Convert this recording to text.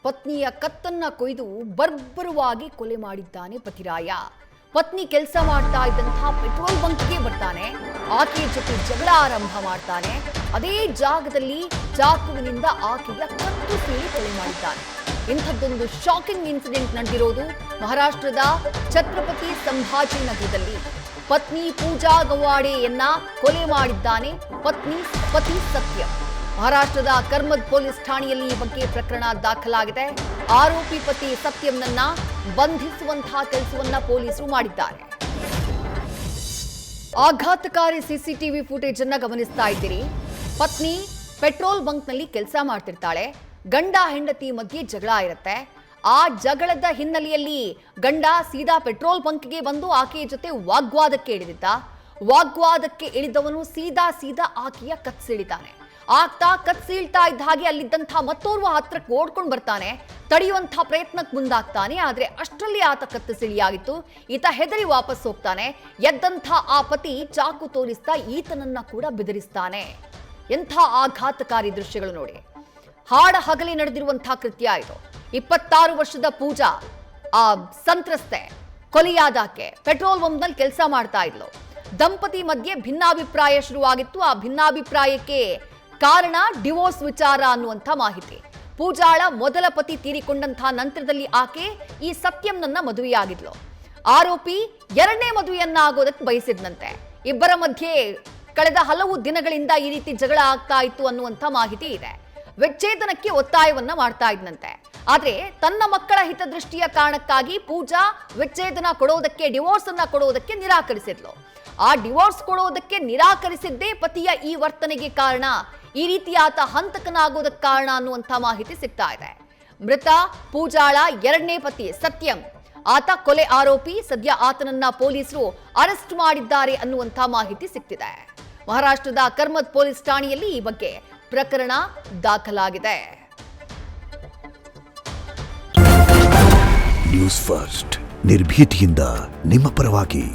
ಪತ್ನಿಯ ಕತ್ತನ್ನ ಕೊಯ್ದು ಬರ್ಬರವಾಗಿ ಕೊಲೆ ಮಾಡಿದ್ದಾನೆ ಪತಿರಾಯ. ಪತ್ನಿ ಕೆಲಸ ಮಾಡ್ತಾ ಇದ್ದಂತಹ ಪೆಟ್ರೋಲ್ ಬಂಕ್ಗೆ ಬರ್ತಾನೆ. ಆಕೆಯ ಜೊತೆ ಜಗಳ ಆರಂಭ ಮಾಡ್ತಾನೆ. ಅದೇ ಜಾಗದಲ್ಲಿ ಚಾಕುವಿನಿಂದ ಆಕೆಯ ಕತ್ತು ಸೀಳಿ ಕೊಲೆ ಮಾಡಿದ್ದಾನೆ. ಇಂಥದ್ದೊಂದು ಶಾಕಿಂಗ್ ಇನ್ಸಿಡೆಂಟ್ ನಡೆದಿರೋದು ಮಹಾರಾಷ್ಟ್ರದ ಛತ್ರಪತಿ ಸಂಭಾಜಿ ನಗರದಲ್ಲಿ. ಪತ್ನಿ ಪೂಜಾ ಗವಾಡೆಯನ್ನ ಕೊಲೆ ಮಾಡಿದ್ದಾನೆ ಪತಿ ಸತ್ಯ. ಮಹಾರಾಷ್ಟ್ರದ ಕರ್ಮದ್ ಪೊಲೀಸ್ ಠಾಣೆಯಲ್ಲಿ ಈ ಬಗ್ಗೆ ಪ್ರಕರಣ ದಾಖಲಾಗಿದೆ. ಆರೋಪಿ ಪತಿ ಸತ್ಯಂನನ್ನ ಬಂಧಿಸುವಂತಹ ಕೆಲಸವನ್ನ ಪೊಲೀಸರು ಮಾಡಿದ್ದಾರೆ. ಆಘಾತಕಾರಿ ಸಿಸಿಟಿವಿ ಫುಟೇಜ್ ಅನ್ನ ಗಮನಿಸ್ತಾ ಇದ್ದೀರಿ. ಪತ್ನಿ ಪೆಟ್ರೋಲ್ ಬಂಕ್ನಲ್ಲಿ ಕೆಲಸ ಮಾಡ್ತಿರ್ತಾಳೆ. ಗಂಡ ಹೆಂಡತಿ ಮಧ್ಯೆ ಜಗಳ ಇರುತ್ತೆ. ಆ ಜಗಳದ ಹಿನ್ನೆಲೆಯಲ್ಲಿ ಗಂಡ ಸೀದಾ ಪೆಟ್ರೋಲ್ ಬಂಕ್ಗೆ ಬಂದು ಆಕೆಯ ಜೊತೆ ವಾಗ್ವಾದಕ್ಕೆ ಇಳಿದಿದ್ದ. ವಾಗ್ವಾದಕ್ಕೆ ಇಳಿದವನು ಸೀದಾ ಆಕೆಯ ಕತ್ಸಿಳಿತಾನೆ. ಆಗ್ತಾ ಕತ್ಸೀಳ್ತಾ ಇದ್ದ ಹಾಗೆ ಅಲ್ಲಿದ್ದಂಥ ಮತ್ತೋರ್ವ ಹತ್ರಕ್ಕೆ ಓಡ್ಕೊಂಡು ಬರ್ತಾನೆ. ತಡೆಯುವಂಥ ಪ್ರಯತ್ನಕ್ಕೆ ಮುಂದಾಗ್ತಾನೆ. ಆದರೆ ಅಷ್ಟರಲ್ಲಿ ಆತ ಕತ್ತು ಸಿಳಿಯಾಗಿತ್ತು. ಈತ ಹೆದರಿ ವಾಪಸ್ ಹೋಗ್ತಾನೆ. ಎದ್ದಂಥ ಆ ಪತಿ ಚಾಕು ತೋರಿಸ್ತಾ ಈತನನ್ನ ಕೂಡ ಬೆದರಿಸ್ತಾನೆ. ಎಂಥ ಆಘಾತಕಾರಿ ದೃಶ್ಯಗಳು ನೋಡಿ. ಹಾಡ ಹಗಲಿ ನಡೆದಿರುವಂತಹ ಕೃತ್ಯ ಇದು. 26 ವರ್ಷದ ಪೂಜಾ ಆ ಸಂತ್ರಸ್ತೆ ಕೊಲೆಯಾದಾಕೆ ಪೆಟ್ರೋಲ್ ಬಂಕ್ನಲ್ಲಿ ಕೆಲಸ ಮಾಡ್ತಾ ಇದ್ಲು. ದಂಪತಿ ಮಧ್ಯೆ ಭಿನ್ನಾಭಿಪ್ರಾಯ ಶುರುವಾಗಿತ್ತು. ಆ ಭಿನ್ನಾಭಿಪ್ರಾಯಕ್ಕೆ ಕಾರಣ ಡಿವೋರ್ಸ್ ವಿಚಾರ ಅನ್ನುವಂಥ ಮಾಹಿತಿ. ಪೂಜಾಳ ಮೊದಲ ಪತಿ ತೀರಿಕೊಂಡಂತಹ ನಂತರದಲ್ಲಿ ಆಕೆ ಈ ಸತ್ಯಂನನ್ನ ಮದುವೆಯಾಗಿದ್ಲು. ಆರೋಪಿ ಎರಡನೇ ಮದುವೆಯನ್ನ ಆಗೋದಕ್ಕೆ ಬಯಸಿದ್ನಂತೆ. ಇಬ್ಬರ ಮಧ್ಯೆ ಕಳೆದ ಹಲವು ದಿನಗಳಿಂದ ಈ ರೀತಿ ಜಗಳ ಆಗ್ತಾ ಇತ್ತು ಅನ್ನುವಂಥ ಮಾಹಿತಿ ಇದೆ. ವಿಚ್ಛೇದನಕ್ಕೆ ಒತ್ತಾಯವನ್ನ ಮಾಡ್ತಾ ಇದ್ನಂತೆ. ಆದ್ರೆ ತನ್ನ ಮಕ್ಕಳ ಹಿತದೃಷ್ಟಿಯ ಕಾರಣಕ್ಕಾಗಿ ಪೂಜಾ ವಿಚ್ಛೇದನ ಕೊಡೋದಕ್ಕೆ, ಡಿವೋರ್ಸ್ ಅನ್ನ ಕೊಡೋದಕ್ಕೆ ನಿರಾಕರಿಸಿದ್ಲು. ಆ ಡಿವೋರ್ಸ್ ಕೊಡೋದಕ್ಕೆ ನಿರಾಕರಿಸಿದ್ದೇ ಪತಿಯ ಈ ವರ್ತನೆಗೆ ಕಾರಣ. ಈ ರೀತಿ ಆತ ಹಂತಕನಾಗೋದಕ್ಕೆ ಕಾರಣ ಅನ್ನುವಂಥ ಮಾಹಿತಿ ಸಿಗ್ತಾ ಇದೆ. ಮೃತ ಪೂಜಾಳ ಎರಡನೇ ಪತಿ ಸತ್ಯಂ, ಆತ ಕೊಲೆ ಆರೋಪಿ. ಸದ್ಯ ಆತನನ್ನ ಪೊಲೀಸರು ಅರೆಸ್ಟ್ ಮಾಡಿದ್ದಾರೆ ಅನ್ನುವಂಥ ಮಾಹಿತಿ ಸಿಗ್ತಿದೆ. ಮಹಾರಾಷ್ಟ್ರದ ಕರ್ಮದ್ ಪೊಲೀಸ್ ಠಾಣೆಯಲ್ಲಿ ಈ ಬಗ್ಗೆ ಪ್ರಕರಣ ದಾಖಲಾಗಿದೆ. ನ್ಯೂಸ್ ಫಸ್ಟ್ ನಿರ್ಭೀತಿಯಿಂದ ನಿಮ್ಮ ಪರವಾಗಿ.